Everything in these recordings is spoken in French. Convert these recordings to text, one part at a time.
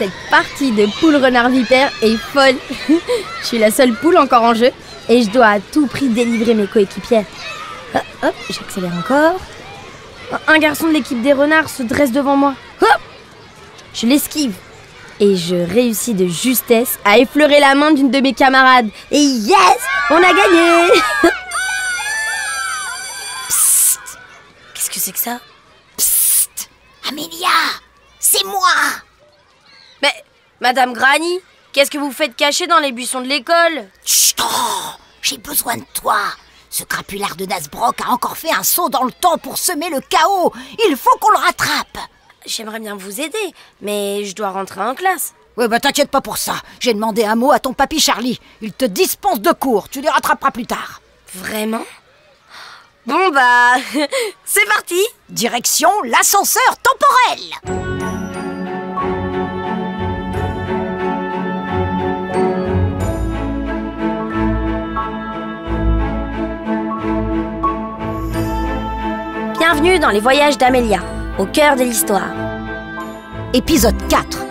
Cette partie de poule renard vipère est folle. Je suis la seule poule encore en jeu et je dois à tout prix délivrer mes coéquipières. Hop, j'accélère encore. Un garçon de l'équipe des renards se dresse devant moi. Hop, je l'esquive et je réussis de justesse à effleurer la main d'une de mes camarades. Et yes, on a gagné. Psst. Qu'est-ce que c'est que ça? Psst. Amélia, c'est moi. Mais, Madame Granny, qu'est-ce que vous faites cacher dans les buissons de l'école? Chut, oh, j'ai besoin de toi. Ce crapulard de Nasbrock a encore fait un saut dans le temps pour semer le chaos. Il faut qu'on le rattrape. J'aimerais bien vous aider, mais je dois rentrer en classe. Ouais, bah t'inquiète pas pour ça. J'ai demandé un mot à ton papy Charlie. Il te dispense de cours. Tu les rattraperas plus tard. Vraiment? Bon bah, c'est parti. Direction l'ascenseur temporel. Bienvenue dans les voyages d'Amélia, au cœur de l'histoire. Épisode 4.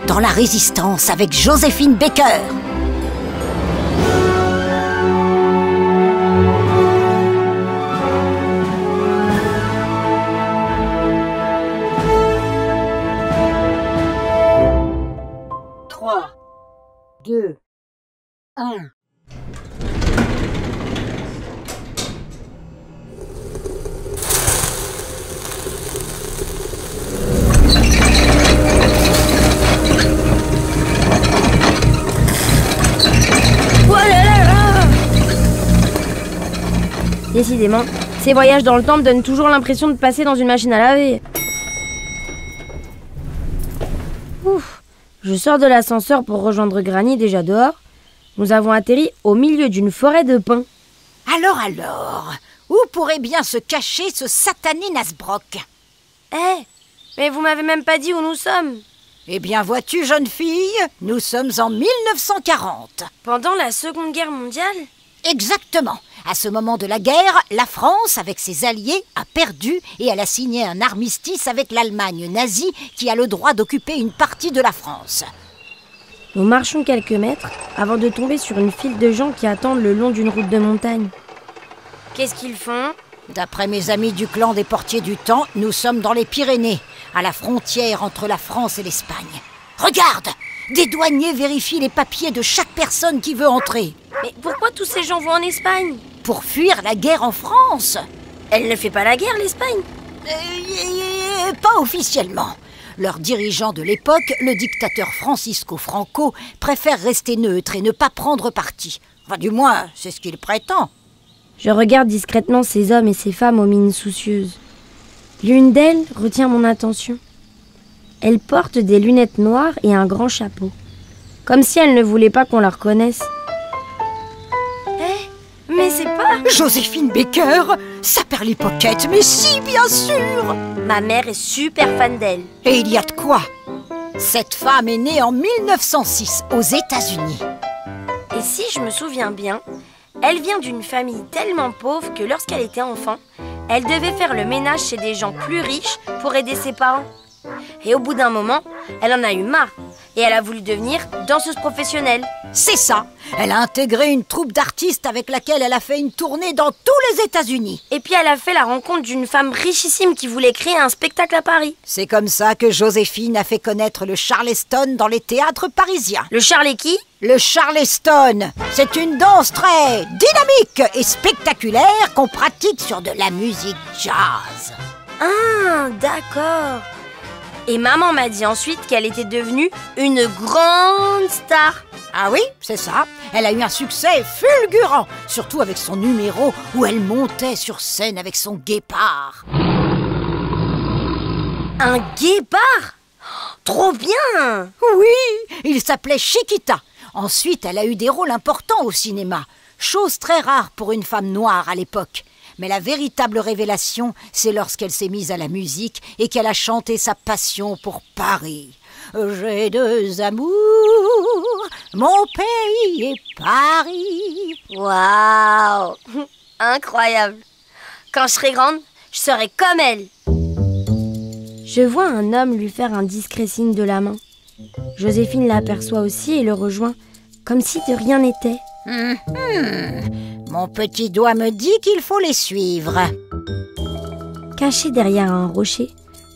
Dans la résistance avec Joséphine Baker. Trois, 2, 1. Décidément, ces voyages dans le temps me donnent toujours l'impression de passer dans une machine à laver. Ouf, je sors de l'ascenseur pour rejoindre Granny déjà dehors. Nous avons atterri au milieu d'une forêt de pins. Alors, où pourrait bien se cacher ce satané Nasbrock? Mais vous m'avez même pas dit où nous sommes. Eh bien, vois-tu, jeune fille, nous sommes en 1940. Pendant la Seconde Guerre mondiale? Exactement. À ce moment de la guerre, la France, avec ses alliés, a perdu et elle a signé un armistice avec l'Allemagne nazie qui a le droit d'occuper une partie de la France. Nous marchons quelques mètres avant de tomber sur une file de gens qui attendent le long d'une route de montagne. Qu'est-ce qu'ils font? D'après mes amis du clan des Portiers du Temps, nous sommes dans les Pyrénées, à la frontière entre la France et l'Espagne. Regarde! Des douaniers vérifient les papiers de chaque personne qui veut entrer. Mais pourquoi tous ces gens vont en Espagne? Pour fuir la guerre en France. Elle ne fait pas la guerre, l'Espagne? Pas officiellement. Leur dirigeant de l'époque, le dictateur Francisco Franco, préfère rester neutre et ne pas prendre parti. Enfin, du moins, c'est ce qu'il prétend. Je regarde discrètement ces hommes et ces femmes aux mines soucieuses. L'une d'elles retient mon attention. Elle porte des lunettes noires et un grand chapeau. Comme si elle ne voulait pas qu'on la reconnaisse. Mais c'est pas... Joséphine Baker, sa Perly Pocket, mais si, bien sûr. Ma mère est super fan d'elle. Et il y a de quoi. Cette femme est née en 1906 aux États-Unis. Et si je me souviens bien, elle vient d'une famille tellement pauvre que lorsqu'elle était enfant, elle devait faire le ménage chez des gens plus riches pour aider ses parents. Et au bout d'un moment, elle en a eu marre et elle a voulu devenir danseuse professionnelle. C'est ça. Elle a intégré une troupe d'artistes avec laquelle elle a fait une tournée dans tous les États-Unis. Et puis elle a fait la rencontre d'une femme richissime qui voulait créer un spectacle à Paris. C'est comme ça que Joséphine a fait connaître le Charleston dans les théâtres parisiens. Le Charlet qui? Le Charleston, c'est une danse très dynamique et spectaculaire qu'on pratique sur de la musique jazz. Ah, d'accord. Et maman m'a dit ensuite qu'elle était devenue une grande star. Ah oui, c'est ça. Elle a eu un succès fulgurant, surtout avec son numéro où elle montait sur scène avec son guépard. Un guépard? Trop bien! Oui, il s'appelait Chiquita. Ensuite, elle a eu des rôles importants au cinéma, chose très rare pour une femme noire à l'époque. Mais la véritable révélation, c'est lorsqu'elle s'est mise à la musique et qu'elle a chanté sa passion pour Paris. J'ai deux amours, mon pays et Paris. Waouh! Incroyable! Quand je serai grande, je serai comme elle. Je vois un homme lui faire un discret signe de la main. Joséphine l'aperçoit aussi et le rejoint, comme si de rien n'était. Mon petit doigt me dit qu'il faut les suivre. Cachés derrière un rocher,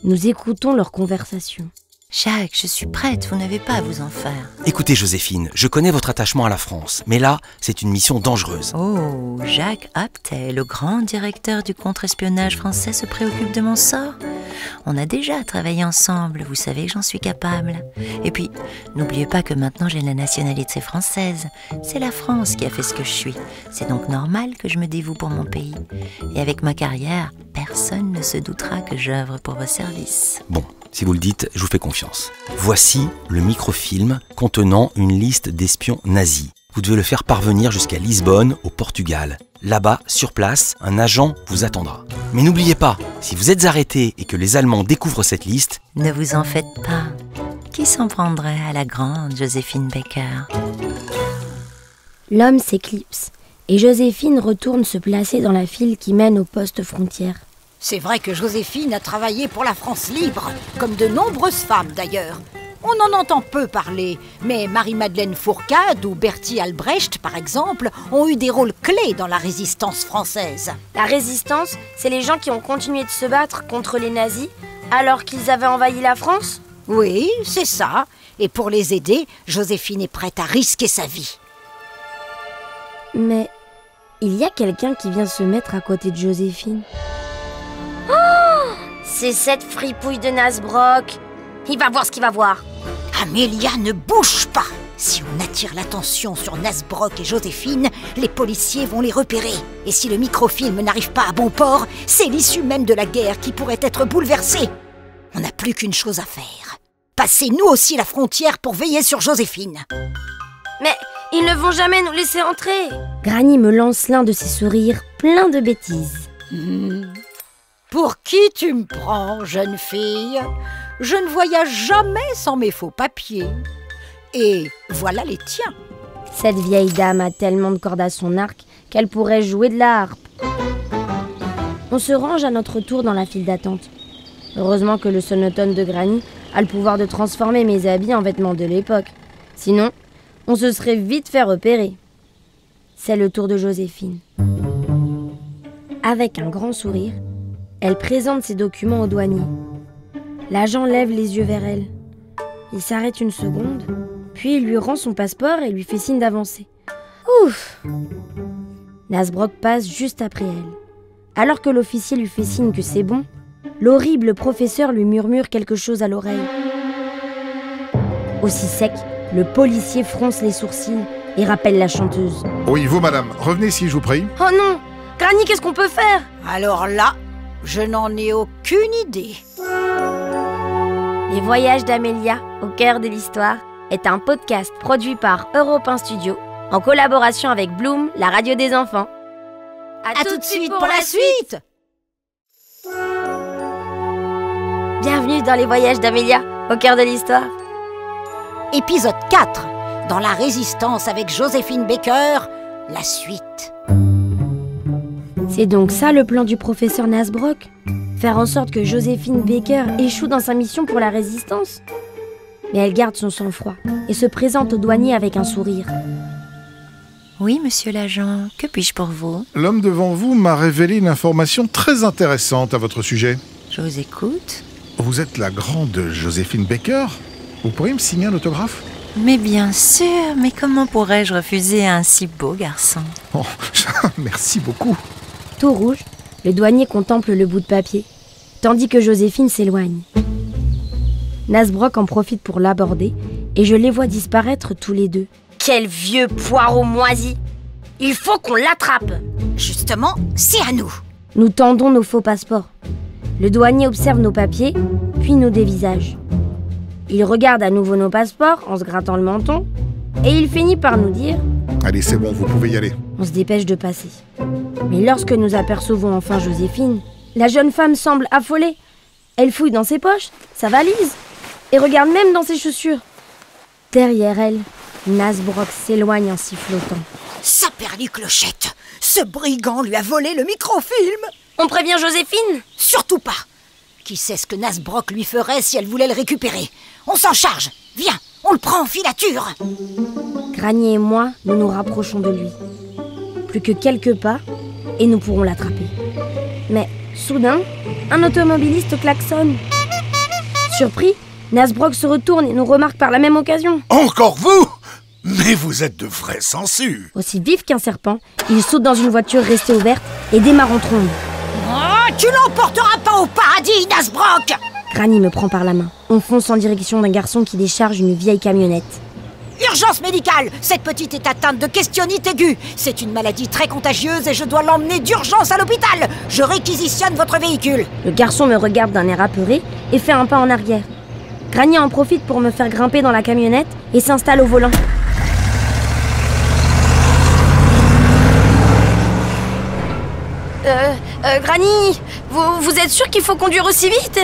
nous écoutons leur conversation. Jacques, je suis prête, vous n'avez pas à vous en faire. Écoutez Joséphine, je connais votre attachement à la France, mais là, c'est une mission dangereuse. Oh, Jacques Aptet, le grand directeur du contre-espionnage français, se préoccupe de mon sort. On a déjà travaillé ensemble, vous savez que j'en suis capable. Et puis, n'oubliez pas que maintenant j'ai la nationalité française. C'est la France qui a fait ce que je suis. C'est donc normal que je me dévoue pour mon pays. Et avec ma carrière, personne ne se doutera que j'œuvre pour vos services. Bon, si vous le dites, je vous fais confiance. Voici le microfilm contenant une liste d'espions nazis. Vous devez le faire parvenir jusqu'à Lisbonne, au Portugal. Là-bas, sur place, un agent vous attendra. Mais n'oubliez pas, si vous êtes arrêté et que les Allemands découvrent cette liste... Ne vous en faites pas. Qui s'en prendrait à la grande Joséphine Baker? L'homme s'éclipse et Joséphine retourne se placer dans la file qui mène au poste frontière. C'est vrai que Joséphine a travaillé pour la France libre, comme de nombreuses femmes d'ailleurs. On en entend peu parler, mais Marie-Madeleine Fourcade ou Bertie Albrecht, par exemple, ont eu des rôles clés dans la résistance française. La résistance, c'est les gens qui ont continué de se battre contre les nazis alors qu'ils avaient envahi la France? Oui, c'est ça. Et pour les aider, Joséphine est prête à risquer sa vie. Mais il y a quelqu'un qui vient se mettre à côté de Joséphine. C'est cette fripouille de Nasbrock. Il va voir ce qu'il va voir. Amélia, ne bouge pas. Si on attire l'attention sur Nasbrock et Joséphine, les policiers vont les repérer. Et si le microfilm n'arrive pas à bon port, c'est l'issue même de la guerre qui pourrait être bouleversée. On n'a plus qu'une chose à faire. Passer nous aussi la frontière pour veiller sur Joséphine. Mais ils ne vont jamais nous laisser entrer. Granny me lance l'un de ses sourires plein de bêtises. Pour qui tu me prends, jeune fille? Je ne voyage jamais sans mes faux papiers. Et voilà les tiens. Cette vieille dame a tellement de cordes à son arc qu'elle pourrait jouer de la harpe. On se range à notre tour dans la file d'attente. Heureusement que le sonotone de Granny a le pouvoir de transformer mes habits en vêtements de l'époque. Sinon, on se serait vite fait repérer. C'est le tour de Joséphine. Avec un grand sourire, elle présente ses documents au douanier. L'agent lève les yeux vers elle. Il s'arrête une seconde, puis il lui rend son passeport et lui fait signe d'avancer. Ouf! Nasbrock passe juste après elle. Alors que l'officier lui fait signe que c'est bon, l'horrible professeur lui murmure quelque chose à l'oreille. Aussi sec, le policier fronce les sourcils et rappelle la chanteuse. Oui, vous, madame, revenez si je vous prie. Oh non! Granny, qu'est-ce qu'on peut faire? Alors là, je n'en ai aucune idée. Les voyages d'Amélia, au cœur de l'histoire, est un podcast produit par Europe 1 Studio, en collaboration avec Bloom, la radio des enfants. À tout de suite pour la suite. Bienvenue dans les voyages d'Amélia, au cœur de l'histoire. Épisode 4. Dans la résistance avec Joséphine Baker, la suite. C'est donc ça le plan du professeur Nasbrock? Faire en sorte que Joséphine Baker échoue dans sa mission pour la résistance? Mais elle garde son sang-froid et se présente au douanier avec un sourire. Oui, monsieur l'agent, que puis-je pour vous? L'homme devant vous m'a révélé une information très intéressante à votre sujet. Je vous écoute. Vous êtes la grande Joséphine Baker? Vous pourriez me signer un autographe? Mais bien sûr, mais comment pourrais-je refuser un si beau garçon? Oh, merci beaucoup. Tout rouge, le douanier contemple le bout de papier, tandis que Joséphine s'éloigne. Nasbrock en profite pour l'aborder et je les vois disparaître tous les deux. Quel vieux poireau moisi! Il faut qu'on l'attrape! Justement, c'est à nous. Nous tendons nos faux passeports. Le douanier observe nos papiers, puis nous dévisage. Il regarde à nouveau nos passeports en se grattant le menton et il finit par nous dire « Allez, c'est bon, vous pouvez y aller. » On se dépêche de passer. Mais lorsque nous apercevons enfin Joséphine, la jeune femme semble affolée. Elle fouille dans ses poches, sa valise, et regarde même dans ses chaussures. Derrière elle, Nasbrock s'éloigne en sifflotant. Saperliclochette, ce brigand lui a volé le microfilm. On prévient Joséphine? Surtout pas. Qui sait ce que Nasbrock lui ferait si elle voulait le récupérer? On s'en charge. Viens, On le prend en filature. Granny et moi, nous nous rapprochons de lui. Plus que quelques pas, et nous pourrons l'attraper. Mais, soudain, un automobiliste klaxonne. Surpris, Nasbrock se retourne et nous remarque par la même occasion. Encore vous? Mais vous êtes de vrais sangsues. Aussi vif qu'un serpent, il saute dans une voiture restée ouverte et démarre en trombe. Oh, tu l'emporteras pas au paradis, Nasbrock! Granny me prend par la main. On fonce en direction d'un garçon qui décharge une vieille camionnette. Urgence médicale! Cette petite est atteinte de questionite aiguë. C'est une maladie très contagieuse et je dois l'emmener d'urgence à l'hôpital. Je réquisitionne votre véhicule. Le garçon me regarde d'un air apeuré et fait un pas en arrière. Granny en profite pour me faire grimper dans la camionnette et s'installe au volant. Granny, vous êtes sûre qu'il faut conduire aussi vite?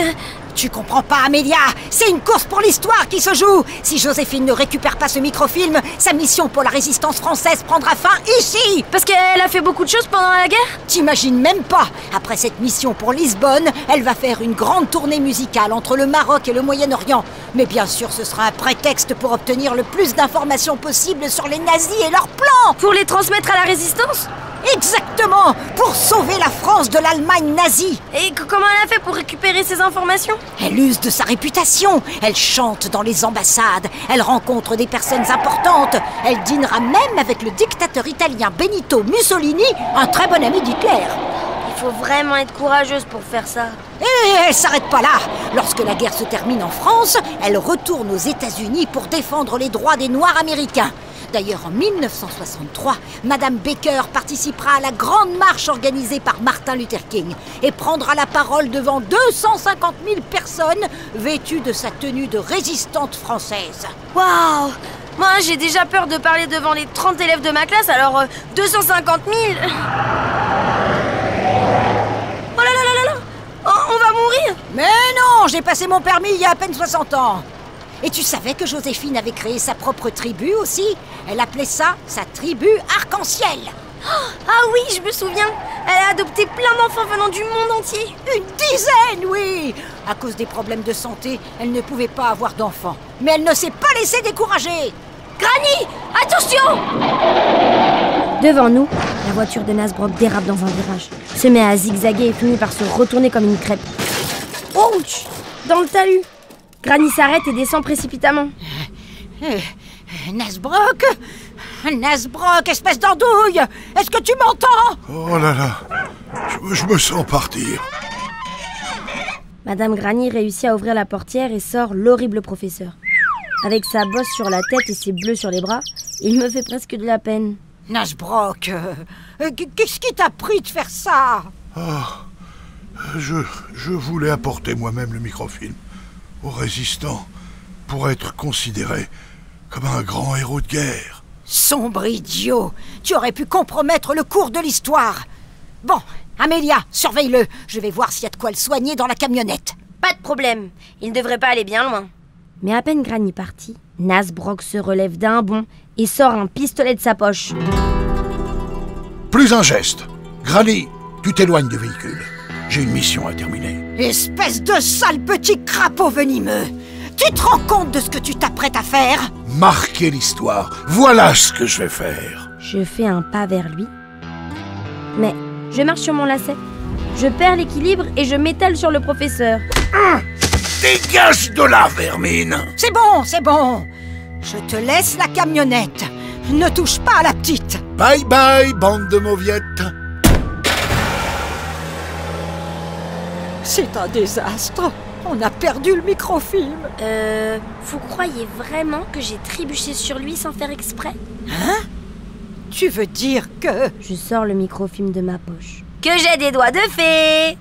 Tu comprends pas, Amélia? C'est une course pour l'histoire qui se joue. Si Joséphine ne récupère pas ce microfilm, sa mission pour la résistance française prendra fin ici. Parce qu'elle a fait beaucoup de choses pendant la guerre? T'imagines même pas. Après cette mission pour Lisbonne, elle va faire une grande tournée musicale entre le Maroc et le Moyen-Orient. Mais bien sûr, ce sera un prétexte pour obtenir le plus d'informations possible sur les nazis et leurs plans. Pour les transmettre à la résistance? Exactement! Pour sauver la France de l'Allemagne nazie. Et comment elle a fait pour récupérer ces informations? Elle use de sa réputation. Elle chante dans les ambassades. Elle rencontre des personnes importantes. Elle dînera même avec le dictateur italien Benito Mussolini, un très bon ami d'Hitler. Il faut vraiment être courageuse pour faire ça. Et elle s'arrête pas là. Lorsque la guerre se termine en France, elle retourne aux États-Unis pour défendre les droits des Noirs américains. D'ailleurs, en 1963, Madame Baker participera à la grande marche organisée par Martin Luther King et prendra la parole devant 250 000 personnes vêtues de sa tenue de résistante française. Waouh! Moi, j'ai déjà peur de parler devant les 30 élèves de ma classe, alors 250 000... Oh là là là là! On va mourir! Mais non, j'ai passé mon permis il y a à peine 60 ans. Et tu savais que Joséphine avait créé sa propre tribu aussi? Elle appelait ça sa tribu arc-en-ciel. Ah oui, je me souviens. Elle a adopté plein d'enfants venant du monde entier. Une dizaine, oui. À cause des problèmes de santé, elle ne pouvait pas avoir d'enfants. Mais elle ne s'est pas laissée décourager. Granny, attention! Devant nous, la voiture de Nasbrock dérape dans un virage, se met à zigzaguer et finit par se retourner comme une crêpe. Ouch! Dans le talus. Granny s'arrête et descend précipitamment. Nasbrock? Nasbrock, espèce d'andouille! Est-ce que tu m'entends? Oh là là, je me sens partir. Madame Granny réussit à ouvrir la portière et sort l'horrible professeur. Avec sa bosse sur la tête et ses bleus sur les bras, il me fait presque de la peine. Nasbrock, qu'est-ce qui t'a pris de faire ça? Je voulais apporter moi-même le microfilm aux résistants pour être considéré comme un grand héros de guerre. Sombre idiot! Tu aurais pu compromettre le cours de l'histoire. Bon, Amélia, surveille-le. Je vais voir s'il y a de quoi le soigner dans la camionnette. Pas de problème, il ne devrait pas aller bien loin. Mais à peine Granny partie, Nasbrock se relève d'un bond et sort un pistolet de sa poche. Plus un geste. Granny, tu t'éloignes du véhicule. J'ai une mission à terminer. Espèce de sale petit crapaud venimeux! Tu te rends compte de ce que tu t'apprêtes à faire? Marquer l'histoire. Voilà ce que je vais faire. Je fais un pas vers lui. Mais je marche sur mon lacet. Je perds l'équilibre et je m'étale sur le professeur. Dégage de là, vermine! C'est bon, c'est bon. Je te laisse la camionnette. Ne touche pas à la petite. Bye bye, bande de mauviettes. C'est un désastre. On a perdu le microfilm. Vous croyez vraiment que j'ai trébuché sur lui sans faire exprès? Hein? Tu veux dire que... Je sors le microfilm de ma poche. Que j'ai des doigts de fée!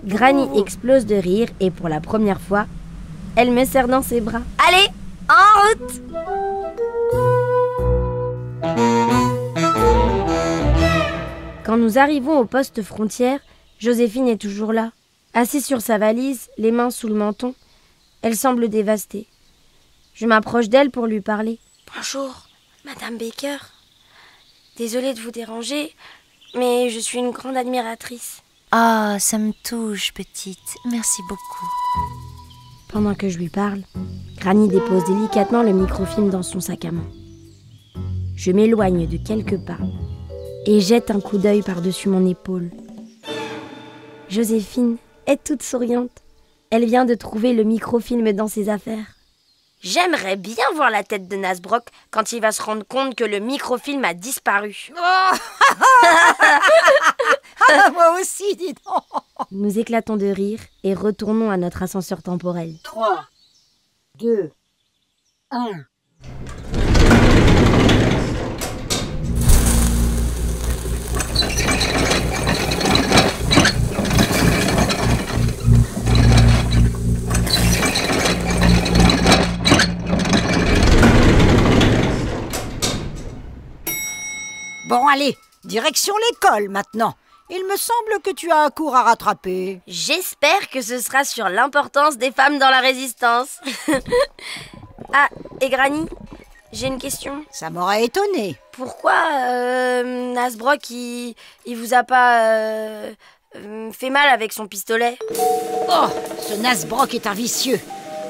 Granny explose de rire et pour la première fois, elle me serre dans ses bras. Allez, en route! Quand nous arrivons au poste frontière, Joséphine est toujours là, assise sur sa valise, les mains sous le menton. Elle semble dévastée. Je m'approche d'elle pour lui parler. Bonjour, Madame Baker. Désolée de vous déranger, mais je suis une grande admiratrice. Ah, ça me touche, petite. Merci beaucoup. Pendant que je lui parle, Granny dépose délicatement le microfilm dans son sac à main. Je m'éloigne de quelques pas et jette un coup d'œil par-dessus mon épaule. Joséphine est toute souriante. Elle vient de trouver le microfilm dans ses affaires. J'aimerais bien voir la tête de Nasbrock quand il va se rendre compte que le microfilm a disparu. Moi aussi, dis donc. Nous éclatons de rire et retournons à notre ascenseur temporel. 3, 2, 1... Bon, allez, direction l'école maintenant. Il me semble que tu as un cours à rattraper. J'espère que ce sera sur l'importance des femmes dans la résistance. Ah, et Granny, j'ai une question. Ça m'aurait étonné. Pourquoi Nasbrock, il vous a pas fait mal avec son pistolet? Oh, ce Nasbrock est un vicieux.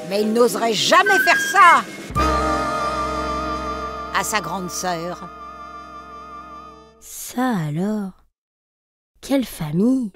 Mais il n'oserait jamais faire ça à sa grande sœur. Ça alors? Quelle famille!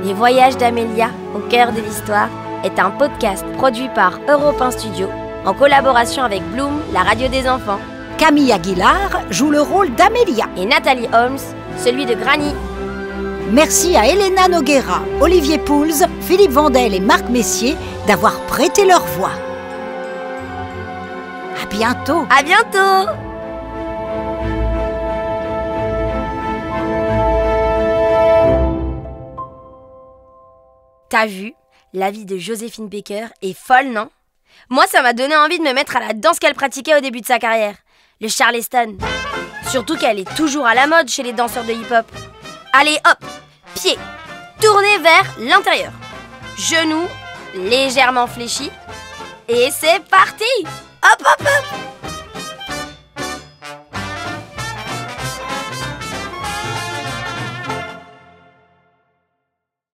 Les voyages d'Amélia, au cœur de l'histoire, est un podcast produit par Europe 1 Studio en collaboration avec Bloom, la radio des enfants. Camille Aguilar joue le rôle d'Amélia. Et Nathalie Holmes, celui de Granny. Merci à Elena Noguera, Olivier Pouls, Philippe Vandel et Marc Messier d'avoir prêté leur voix. À bientôt. À bientôt! T'as vu? La vie de Joséphine Baker est folle, non? Moi, ça m'a donné envie de me mettre à la danse qu'elle pratiquait au début de sa carrière, le Charleston. Surtout qu'elle est toujours à la mode chez les danseurs de hip-hop. Allez, hop, pieds tournés vers l'intérieur. Genoux légèrement fléchis. Et c'est parti! Hop, hop, hop!